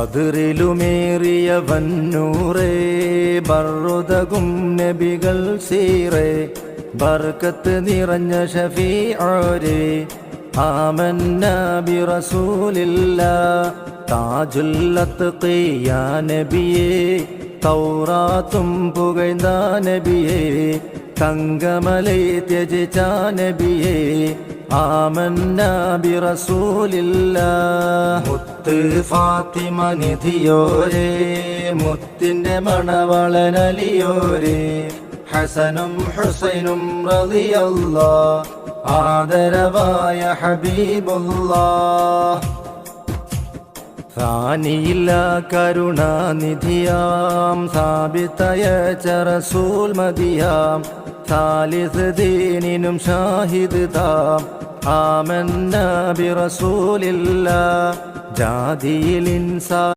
ബദറിലുമേറിയ വന്നൂറേ ബറുദകും നബികൾ സീറേ ബർക്കത്ത് നിറഞ്ഞ ഷഫീഉരേ ആമന്നാ ബിറസൂലില്ലാഹ് താജുൽ അത്ഖിയ നബിയേ തൗറാത്തും പുകഴ്ന്ന നബിയേ തങ്കമലൈ ത്യജിച്ച നബിയേ ആമന്നാ ബിറസൂലില്ലാഹ് മുത്ത് ഫാത്തിമ നിധിയോരേ മുത്തിന്റെ മണവളനലിയോരേ ഹസനും ഹുസൈനും റളിയല്ലാഹ് ആദരവായ ഹബീബുല്ലാഹ് ാനിയില്ല കരുണാനിധിയാം സാബിത്തയച്ച റസൂൽ മദിയാം സാലിസ് ദീനിനും ഷാഹിദ് താം ആമന്നാ ബിറസൂലില്ലാഹ് ജാതിയിൽ ഇൻസാ